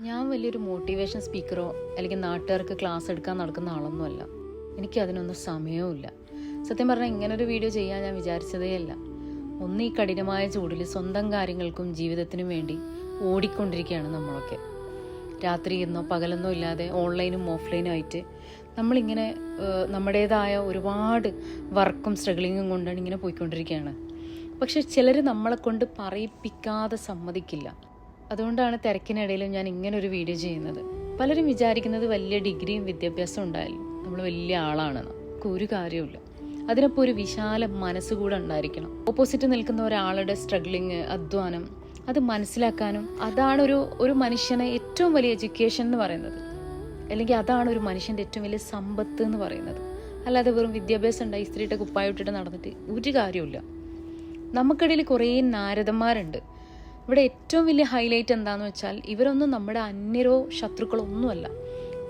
ഞാൻ വലിയൊരു മോട്ടിവേഷൻ സ്പീക്കറോ അല്ലെങ്കിൽ നാട്ടുകാർക്ക് ക്ലാസ് എടുക്കാൻ നടക്കുന്ന ആളൊന്നുമല്ല. എനിക്കതിനൊന്നും സമയവുമില്ല. സത്യം പറഞ്ഞാൽ ഇങ്ങനൊരു വീഡിയോ ചെയ്യാൻ ഞാൻ വിചാരിച്ചതേ അല്ല. ഒന്ന് ഈ കഠിനമായ ചൂടിൽ സ്വന്തം കാര്യങ്ങൾക്കും ജീവിതത്തിനും വേണ്ടി ഓടിക്കൊണ്ടിരിക്കുകയാണ് നമ്മളൊക്കെ. രാത്രി എന്നോ പകലെന്നോ ഇല്ലാതെ ഓൺലൈനും ഓഫ്ലൈനും ആയിട്ട് നമ്മളിങ്ങനെ നമ്മുടേതായ ഒരുപാട് വർക്കും സ്ട്രഗിളിങ്ങും കൊണ്ടാണ് ഇങ്ങനെ പോയിക്കൊണ്ടിരിക്കുകയാണ്. പക്ഷെ ചിലർ നമ്മളെ കൊണ്ട് പറയിപ്പിക്കാതെ സമ്മതിക്കില്ല. അതുകൊണ്ടാണ് തിരക്കിനിടയിലും ഞാൻ ഇങ്ങനൊരു വീഡിയോ ചെയ്യുന്നത്. പലരും വിചാരിക്കുന്നത് വലിയ ഡിഗ്രിയും വിദ്യാഭ്യാസം ഉണ്ടായാലും നമ്മൾ വലിയ ആളാണെന്ന്. ഒരു കാര്യമില്ല. അതിനപ്പോൾ ഒരു വിശാല മനസ്സുകൂടെ ഉണ്ടായിരിക്കണം. ഓപ്പോസിറ്റ് നിൽക്കുന്ന ഒരാളുടെ സ്ട്രഗ്ലിങ്, അധ്വാനം അത് മനസ്സിലാക്കാനും അതാണ് ഒരു മനുഷ്യനെ ഏറ്റവും വലിയ എഡ്യൂക്കേഷൻ എന്ന് പറയുന്നത്. അല്ലെങ്കിൽ അതാണ് ഒരു മനുഷ്യൻ്റെ ഏറ്റവും വലിയ സമ്പത്ത് എന്ന് പറയുന്നത്. അല്ലാതെ വെറും വിദ്യാഭ്യാസം ഉണ്ടായി സ്ത്രീയുടെ കുപ്പായിട്ടിട്ട് നടന്നിട്ട് ഒരു കാര്യമില്ല. നമുക്കിടയിൽ കുറേ നാരദന്മാരുണ്ട്. ഇവിടെ ഏറ്റവും വലിയ ഹൈലൈറ്റ് എന്താണെന്ന് വെച്ചാൽ ഇവരൊന്നും നമ്മുടെ അന്യരോ ശത്രുക്കളോ ഒന്നുമല്ല.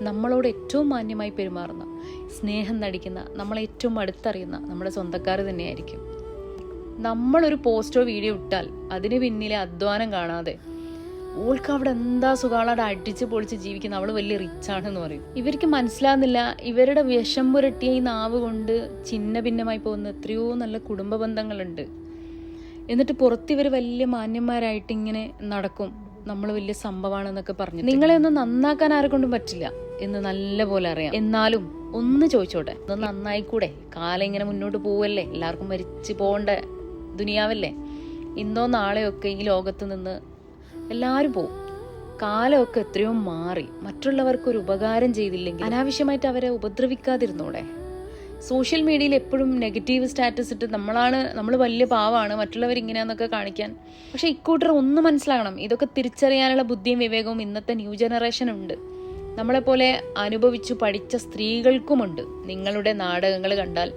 നമ്മളോട് ഏറ്റവും മാന്യമായി പെരുമാറുന്ന, സ്നേഹം നടിക്കുന്ന, നമ്മളെ ഏറ്റവും അടുത്തറിയുന്ന നമ്മുടെ സ്വന്തക്കാർ തന്നെയായിരിക്കും. നമ്മളൊരു പോസ്റ്റോ വീഡിയോ ഇട്ടാൽ അതിന് പിന്നിലെ അധ്വാനം കാണാതെ ഓൾക്ക് അവിടെ എന്താ സുഖാളാടെ അടിച്ച് പൊളിച്ച് ജീവിക്കുന്ന അവൾ വലിയ റിച്ചാണെന്ന് പറയും. ഇവർക്ക് മനസ്സിലാകുന്നില്ല, ഇവരുടെ വിഷം പുരട്ടിയ ഈ നാവ് കൊണ്ട് ചിന്ന ഭിന്നമായി പോകുന്ന എത്രയോ നല്ല കുടുംബ ബന്ധങ്ങളുണ്ട്. എന്നിട്ട് പുറത്തിവർ വലിയ മാന്യന്മാരായിട്ട് ഇങ്ങനെ നടക്കും. നമ്മൾ വലിയ സംഭവമാണെന്നൊക്കെ പറഞ്ഞു. നിങ്ങളെ ഒന്നും നന്നാക്കാൻ ആരെ കൊണ്ടും പറ്റില്ല എന്ന് നല്ല പോലെ അറിയാം. എന്നാലും ഒന്ന് ചോദിച്ചോട്ടെ, ഒന്ന് നന്നായിക്കൂടെ? കാലം ഇങ്ങനെ മുന്നോട്ട് പോവല്ലേ, എല്ലാവർക്കും മരിച്ചു പോകേണ്ട ദുനിയാവല്ലേ. ഇന്നോ നാളെയൊക്കെ ഈ ലോകത്ത് നിന്ന് എല്ലാവരും പോവും. കാലമൊക്കെ എത്രയോ മാറി. മറ്റുള്ളവർക്ക് ഒരു ഉപകാരം ചെയ്തില്ലെങ്കിൽ അനാവശ്യമായിട്ട് അവരെ ഉപദ്രവിക്കാതിരുന്നൂടെ? സോഷ്യൽ മീഡിയയിൽ എപ്പോഴും നെഗറ്റീവ് സ്റ്റാറ്റസ് ഇട്ട് നമ്മൾ വലിയ പാവമാണ്, മറ്റുള്ളവർ ഇങ്ങനെയാന്നൊക്കെ കാണിക്കാൻ. പക്ഷെ ഇക്കൂട്ടർ ഒന്ന് മനസ്സിലാകണം, ഇതൊക്കെ തിരിച്ചറിയാനുള്ള ബുദ്ധിയും വിവേകവും ഇന്നത്തെ ന്യൂ ജനറേഷൻ ഉണ്ട്. നമ്മളെപ്പോലെ അനുഭവിച്ചു പഠിച്ച സ്ത്രീകൾക്കുമുണ്ട്. നിങ്ങളുടെ നാടകങ്ങൾ കണ്ടാൽ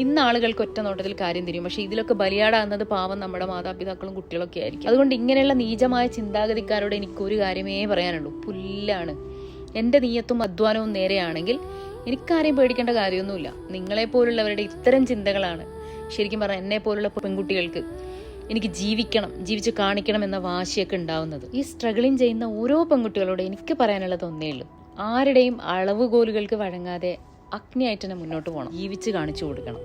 ഇന്ന് ആളുകൾക്ക് ഒറ്റ നോട്ടത്തിൽ കാര്യം തിരിയും. പക്ഷെ ഇതിലൊക്കെ ബലിയാടാകുന്നത് പാവം നമ്മുടെ മാതാപിതാക്കളും കുട്ടികളൊക്കെ ആയിരിക്കും. അതുകൊണ്ട് ഇങ്ങനെയുള്ള നീചമായ ചിന്താഗതിക്കാരോട് എനിക്കൊരു കാര്യമേ പറയാനുള്ളൂ, പുല്ലാണ്. എൻ്റെ നീയത്തും അധ്വാനവും നേരെയാണെങ്കിൽ എനിക്കാരെയും പേടിക്കേണ്ട കാര്യമൊന്നുമില്ല. നിങ്ങളെപ്പോലുള്ളവരുടെ ഇത്തരം ചിന്തകളാണ് ശരിക്കും പറഞ്ഞാൽ എന്നെ പോലുള്ള പെൺകുട്ടികൾക്ക് എനിക്ക് ജീവിക്കണം, ജീവിച്ച് കാണിക്കണം എന്ന വാശിയൊക്കെ ഉണ്ടാവുന്നത്. ഈ സ്ട്രഗിളിങ് ചെയ്യുന്ന ഓരോ പെൺകുട്ടികളോട് എനിക്ക് പറയാനുള്ളത് ഒന്നേ ഉള്ളൂ, ആരുടെയും അളവുകോലുകൾക്ക് വഴങ്ങാതെ അഗ്നിയായിട്ട് തന്നെ മുന്നോട്ട് പോകണം, ജീവിച്ച് കാണിച്ചു കൊടുക്കണം.